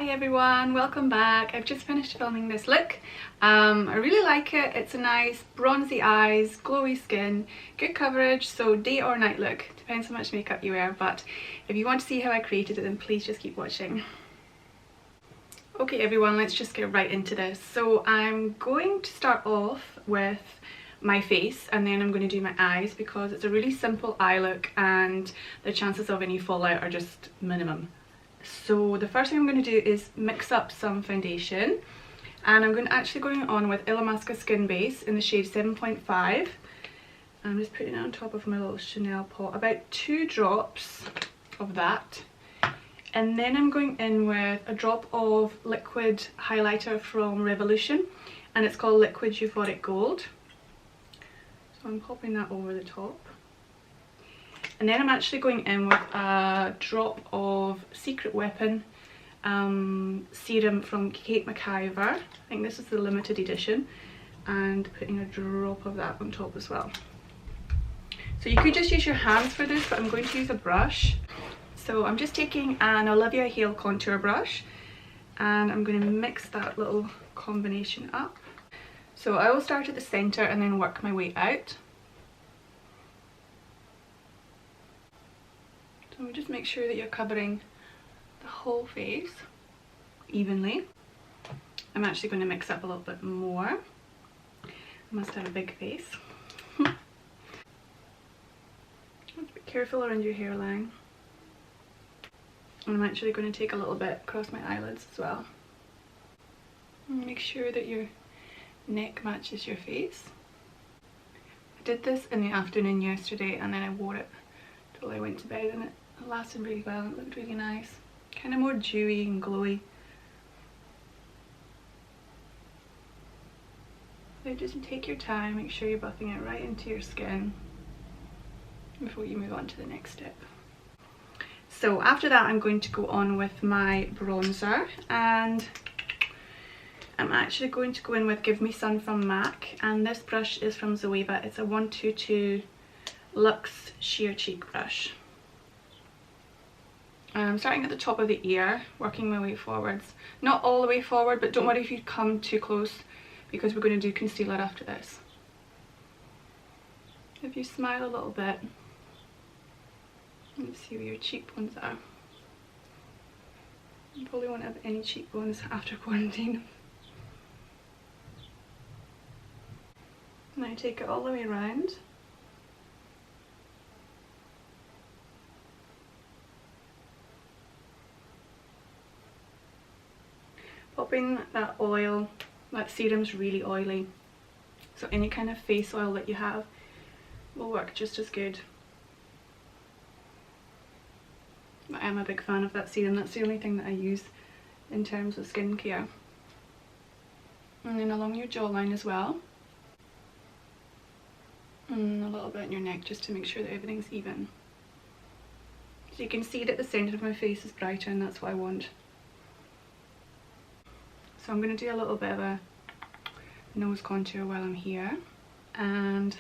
Hi everyone, welcome back. I've just finished filming this look. I really like it. It's a nice bronzy eyes, glowy skin, good coverage, so day or night look. Depends how much makeup you wear, but if you want to see how I created it, then please just keep watching. Okay everyone, let's just get right into this. So I'm going to start off with my face and then I'm going to do my eyes because it's a really simple eye look and the chances of any fallout are just minimum. So the first thing I'm going to do is mix up some foundation, and I'm actually going on with Illamasqua Skin Base in the shade 7.5. I'm just putting it on top of my little Chanel pot, about 2 drops of that, and then I'm going in with a drop of liquid highlighter from Revolution and it's called Liquid Euphoric Gold. So I'm popping that over the top. And then I'm actually going in with a drop of Secret Weapon serum from Kate McIver. I think this is the limited edition, and putting a drop of that on top as well. So you could just use your hands for this, but I'm going to use a brush. So I'm just taking an Olivia Hale contour brush and I'm going to mix that little combination up. So I will start at the centre and then work my way out. So just make sure that you're covering the whole face evenly. I'm actually going to mix up a little bit more. I must have a big face. Just be careful around your hairline. And I'm actually going to take a little bit across my eyelids as well. And make sure that your neck matches your face. I did this in the afternoon yesterday and then I wore it till I went to bed and it lasted really well. It looked really nice, kind of more dewy and glowy. So just take your time, make sure you're buffing it right into your skin before you move on to the next step. So after that I'm going to go on with my bronzer, and I'm actually going to go in with Give Me Sun from MAC, and this brush is from Zoeva. It's a 122 Luxe Sheer Cheek brush. I'm starting at the top of the ear, working my way forwards. Not all the way forward, but don't worry if you come too close because we're going to do concealer after this. If you smile a little bit, let's see where your cheekbones are. You probably won't have any cheekbones after quarantine. Now take it all the way around. Popping that oil, that serum's really oily, so any kind of face oil that you have will work just as good. But I am a big fan of that serum. That's the only thing that I use in terms of skincare. And then along your jawline as well, and a little bit in your neck just to make sure that everything's even. So you can see that the centre of my face is brighter, and that's what I want. So I'm going to do a little bit of a nose contour while I'm here, and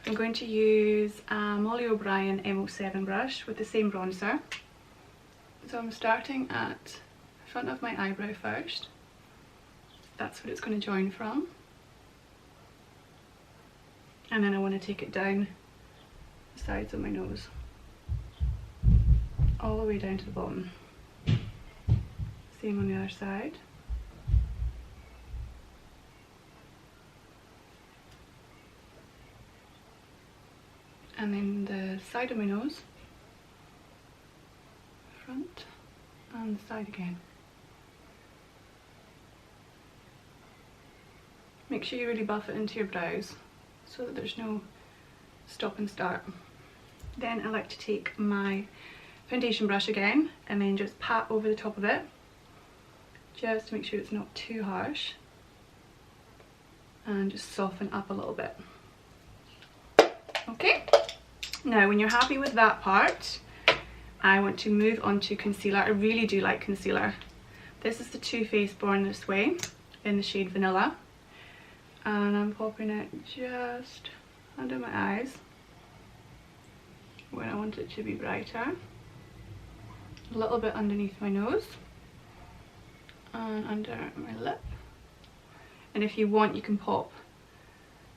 I'm going to use a Molly O'Brien M07 brush with the same bronzer. So I'm starting at the front of my eyebrow first. That's what it's going to join from. And then I want to take it down the sides of my nose, all the way down to the bottom. Same on the other side. And then the side of my nose, front and the side again. Make sure you really buff it into your brows so that there's no stop and start. Then I like to take my foundation brush again and then just pat over the top of it, just to make sure it's not too harsh, and just soften up a little bit. Okay. Now when you're happy with that part, I want to move on to concealer. I really do like concealer. This is the Too Faced Born This Way in the shade Vanilla. And I'm popping it just under my eyes where I want it to be brighter. A little bit underneath my nose. and under my lip. And if you want, you can pop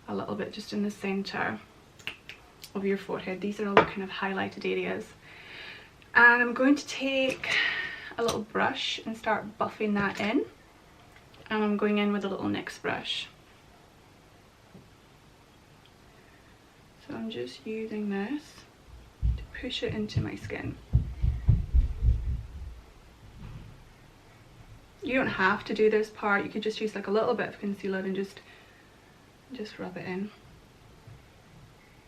a little bit just in the centre of your forehead. These are all the kind of highlighted areas. And I'm going to take a little brush and start buffing that in. And I'm going in with a little NYX brush. So I'm just using this to push it into my skin. You don't have to do this part, you could just use like a little bit of concealer and just rub it in.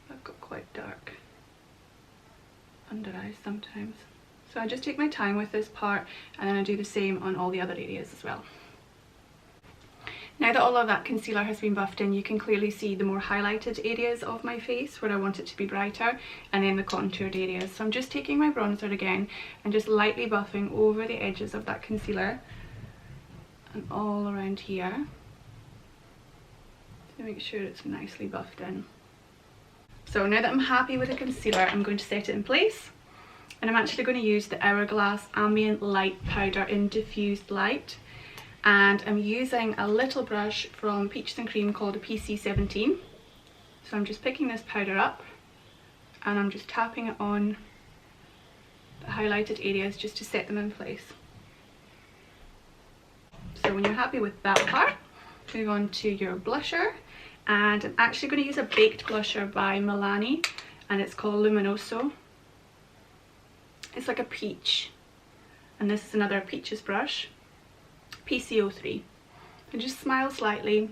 I've got quite dark under eyes sometimes. So I just take my time with this part, and then I do the same on all the other areas as well. Now that all of that concealer has been buffed in, you can clearly see the more highlighted areas of my face where I want it to be brighter, and then the contoured areas. So I'm just taking my bronzer again and just lightly buffing over the edges of that concealer and all around here to make sure it's nicely buffed in. So now that I'm happy with the concealer, I'm going to set it in place, and I'm actually going to use the Hourglass Ambient Light Powder in Diffused Light, and I'm using a little brush from Peaches and Cream called a PC17. So I'm just picking this powder up and I'm just tapping it on the highlighted areas just to set them in place. So when you're happy with that part, move on to your blusher, and I'm actually going to use a baked blusher by Milani, and it's called Luminoso. It's like a peach, and this is another Peaches brush, PC03. And just smile slightly,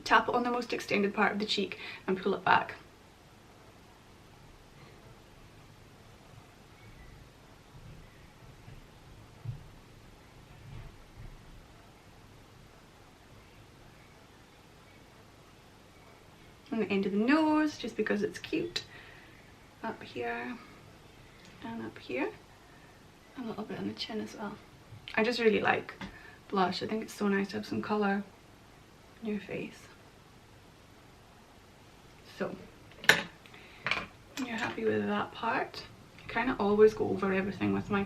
tap it on the most extended part of the cheek and pull it back. On the end of the nose, just because it's cute, up here and up here, and a little bit on the chin as well. I just really like blush. I think it's so nice to have some colour on your face. So when you're happy with that part, I kind of always go over everything with my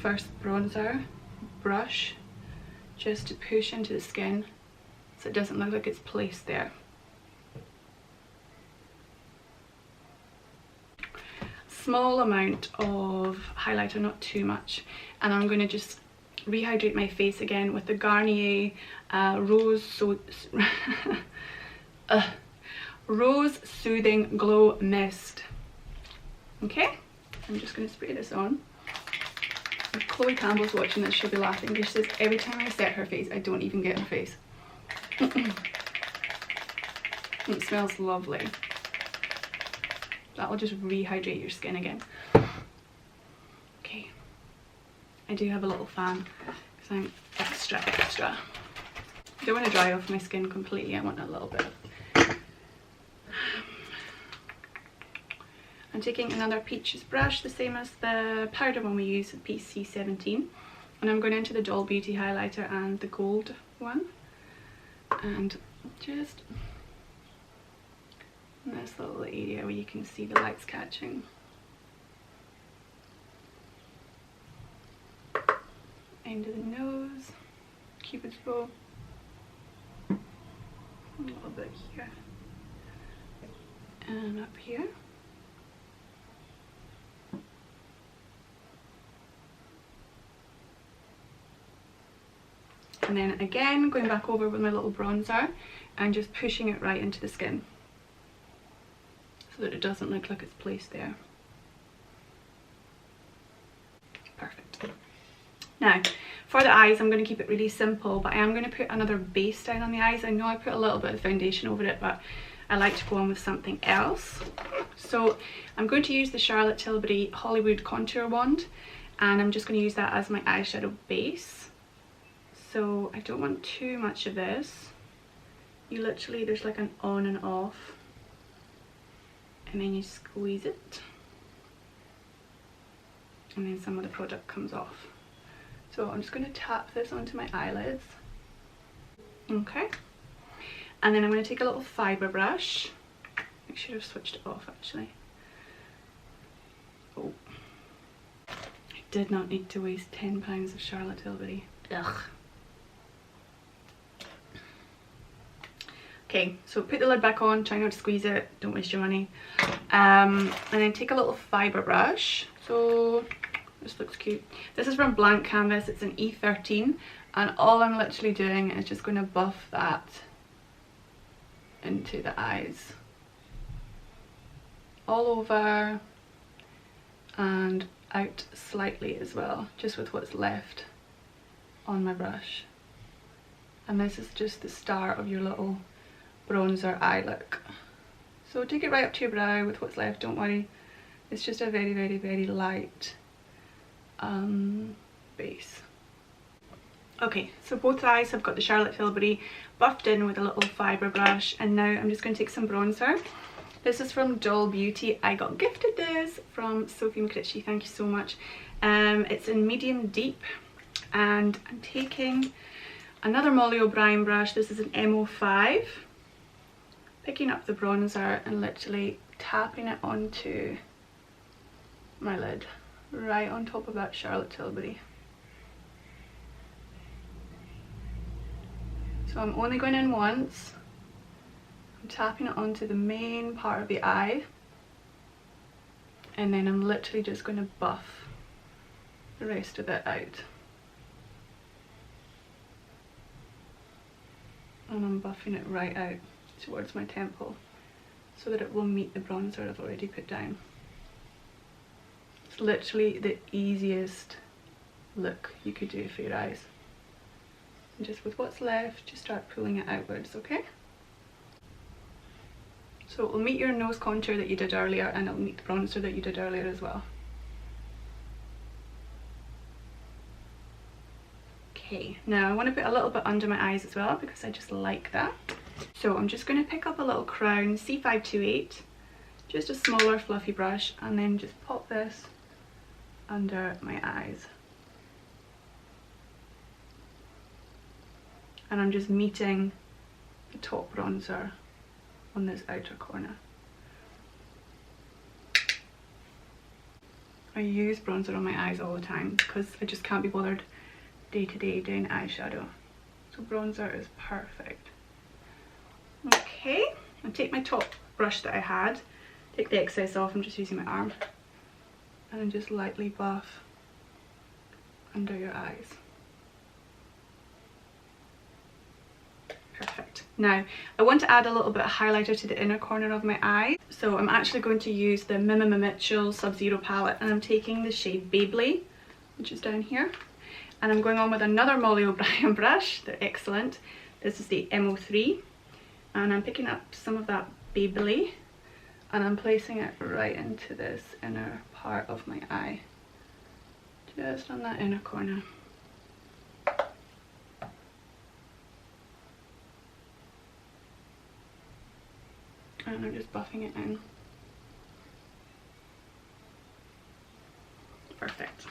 first bronzer brush just to push into the skin so it doesn't look like it's placed there. Small amount of highlighter, not too much, and I'm going to just rehydrate my face again with the Garnier Rose Soothing Glow Mist. Okay, I'm just going to spray this on. If Chloe Campbell's watching this, she'll be laughing because she says every time I set her face, I don't even get her face. It smells lovely. That will just rehydrate your skin again. Okay, I do have a little fan because I'm extra. I don't want to dry off my skin completely, I want a little bit. I'm taking another Peaches brush, the same as the powder one we used, the PC17, and I'm going into the Doll Beauty highlighter and the gold one, and just in this little area where you can see the lights catching. End of the nose, Cupid's bow, a little bit here, and up here. And then again, going back over with my little bronzer and just pushing it right into the skin so that it doesn't look like it's placed there. Perfect. Now, for the eyes, I'm going to keep it really simple, but I am going to put another base down on the eyes. I know I put a little bit of foundation over it, but I like to go on with something else. So I'm going to use the Charlotte Tilbury Hollywood Contour Wand, and I'm just going to use that as my eyeshadow base. So I don't want too much of this. You literally, there's like an on and off, and then you squeeze it, and then some of the product comes off. So I'm just going to tap this onto my eyelids. Okay, and then I'm going to take a little fibre brush. I should have switched it off actually. Oh, I did not need to waste £10 of Charlotte Tilbury. Ugh. Okay, so put the lid back on, try not to squeeze it, don't waste your money. And then take a little fibre brush. So this looks cute. This is from Blank Canvas, it's an E13, and all I'm literally doing is just going to buff that into the eyes. All over and out slightly as well, just with what's left on my brush. And this is just the start of your little bronzer eye look. So take it right up to your brow with what's left, don't worry. It's just a very, very, very light base. Okay, so both eyes have got the Charlotte Tilbury buffed in with a little fibre brush, and now I'm just going to take some bronzer. This is from Doll Beauty. I got gifted this from Sophie McRitchie, thank you so much. It's in medium deep, and I'm taking another Molly O'Brien brush. This is an M05. Picking up the bronzer and literally tapping it onto my lid, right on top of that Charlotte Tilbury. So I'm only going in once. I'm tapping it onto the main part of the eye, and then I'm literally just going to buff the rest of it out. And I'm buffing it right out towards my temple so that it will meet the bronzer I've already put down. It's literally the easiest look you could do for your eyes. And just with what's left, just start pulling it outwards, okay? So it will meet your nose contour that you did earlier, and it'll meet the bronzer that you did earlier as well. Okay, now I want to put a little bit under my eyes as well because I just like that. So I'm just going to pick up a little Crown C528, just a smaller fluffy brush, and then just pop this under my eyes. And I'm just meeting the top bronzer on this outer corner. I use bronzer on my eyes all the time because I just can't be bothered day to day doing eyeshadow. So bronzer is perfect. Okay, I'll take my top brush that I had, take the excess off, I'm just using my arm, and then just lightly buff under your eyes. Perfect. Now I want to add a little bit of highlighter to the inner corner of my eye, so I'm actually going to use the Mimima Mitchell Sub-Zero palette, and I'm taking the shade Beyblade, which is down here, and I'm going on with another Molly O'Brien brush. They're excellent. This is the M03, and I'm picking up some of that Beyblade and I'm placing it right into this inner part of my eye, just on that inner corner. And I'm just buffing it in. Perfect.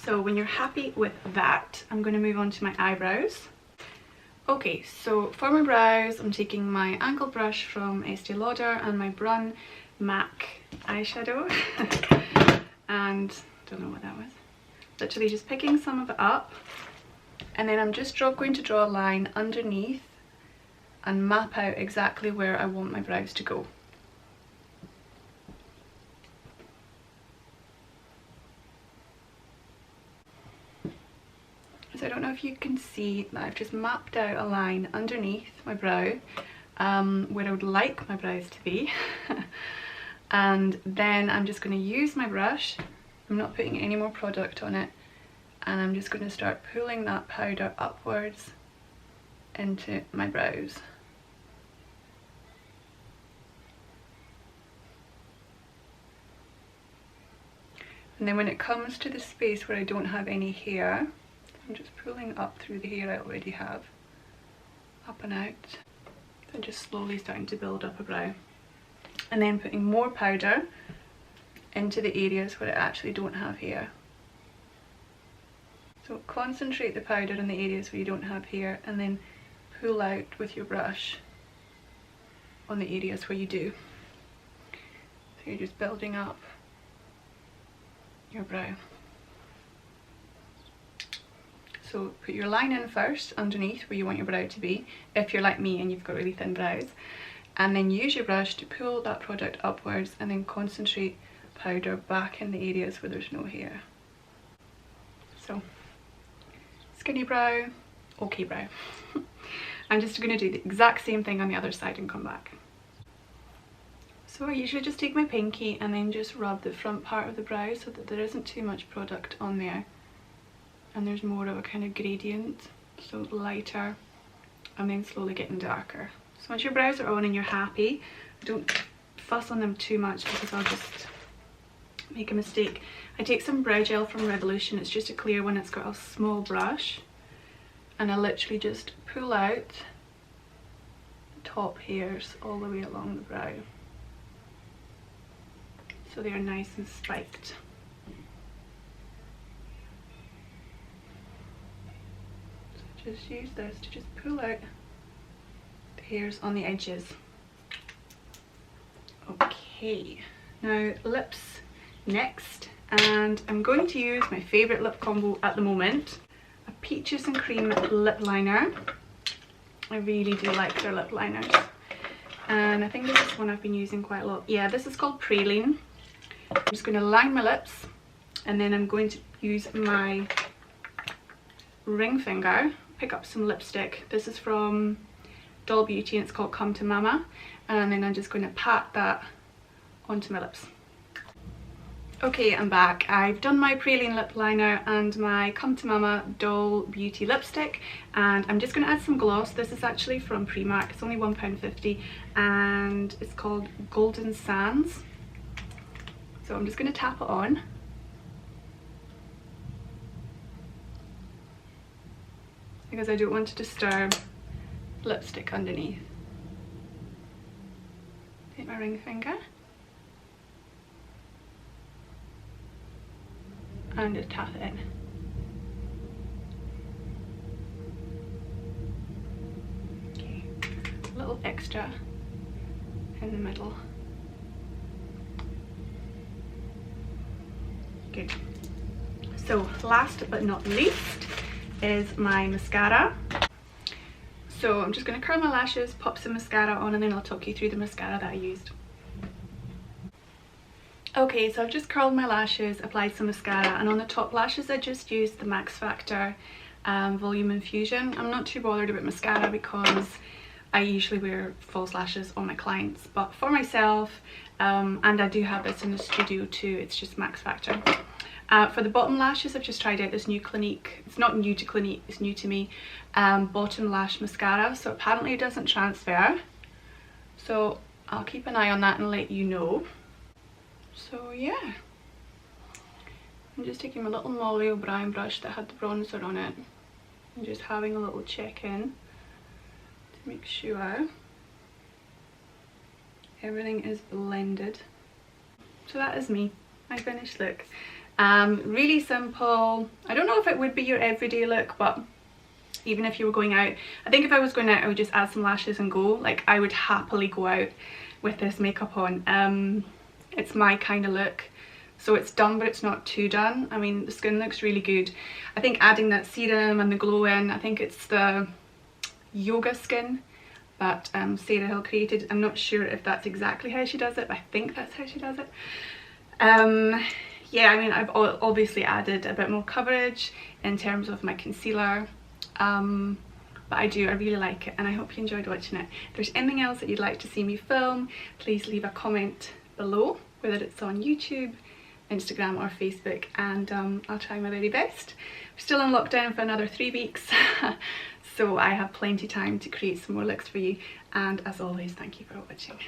So when you're happy with that, I'm going to move on to my eyebrows. Okay, so for my brows, I'm taking my angle brush from Estee Lauder and my Brun MAC eyeshadow. And don't know what that was. Literally just picking some of it up, and then I'm just going to draw a line underneath and map out exactly where I want my brows to go. So I don't know if you can see that I've just mapped out a line underneath my brow where I would like my brows to be. And then I'm just going to use my brush, I'm not putting any more product on it, and I'm just going to start pulling that powder upwards into my brows. And then when it comes to the space where I don't have any hair, I'm just pulling up through the hair I already have, up and out, and just slowly starting to build up a brow. And then putting more powder into the areas where I actually don't have hair. So concentrate the powder in the areas where you don't have hair, and then pull out with your brush on the areas where you do. So you're just building up your brow. So put your line in first underneath where you want your brow to be, if you're like me and you've got really thin brows, and then use your brush to pull that product upwards and then concentrate powder back in the areas where there's no hair. So skinny brow, okay brow. I'm just going to do the exact same thing on the other side and come back. So I usually just take my pinky and then just rub the front part of the brow so that there isn't too much product on there and there's more of a kind of gradient, so lighter and then slowly getting darker. So once your brows are on and you're happy, don't fuss on them too much because I'll just make a mistake. I take some brow gel from Revolution, it's just a clear one, it's got a small brush, and I literally just pull out the top hairs all the way along the brow so they are nice and spiked. So just use this to just pull out the hairs on the edges. Okay, now lips next, and I'm going to use my favourite lip combo at the moment, a Peaches and Cream lip liner. I really do like their lip liners, and I think this is one I've been using quite a lot. Yeah, this is called Praline. I'm just going to line my lips and then I'm going to use my ring finger, pick up some lipstick. This is from Doll Beauty and it's called Come to Mama, and then I'm just going to pat that onto my lips. Okay, I'm back. I've done my Praline lip liner and my Come to Mama Doll Beauty lipstick, and I'm just going to add some gloss. This is actually from Primark, it's only £1.50 and it's called Golden Sands. So I'm just going to tap it on. Because I don't want to disturb lipstick underneath. Take my ring finger and just tap it in. Okay, a little extra in the middle. Good. So last but not least is my mascara. So I'm just going to curl my lashes, pop some mascara on, and then I'll talk you through the mascara that I used. Okay, so I've just curled my lashes, applied some mascara, and on the top lashes I just used the Max Factor Volume Infusion. I'm not too bothered about mascara because I usually wear false lashes on my clients, but for myself, and I do have this in the studio too, it's just Max Factor. For the bottom lashes, I've just tried out this new Clinique, it's not new to Clinique, it's new to me, bottom lash mascara. So apparently it doesn't transfer, so I'll keep an eye on that and let you know. So yeah, I'm just taking my little Molly O'Brien brush that had the bronzer on it and just having a little check in to make sure everything is blended. So that is me, my finished look. Really simple. I don't know if it would be your everyday look, but even if you were going out, I think if I was going out I would just add some lashes and go. Like, I would happily go out with this makeup on. It's my kind of look, so it's done but it's not too done. I mean, the skin looks really good. I think adding that serum and the glow in, I think it's the Yoga Skin that Sara Hill created. I'm not sure if that's exactly how she does it, but I think that's how she does it. Yeah, I mean, I've obviously added a bit more coverage in terms of my concealer, but I really like it and I hope you enjoyed watching it. If there's anything else that you'd like to see me film, please leave a comment below, whether it's on YouTube, Instagram or Facebook, and I'll try my very best. We're still in lockdown for another 3 weeks, so I have plenty of time to create some more looks for you, and as always, thank you for watching.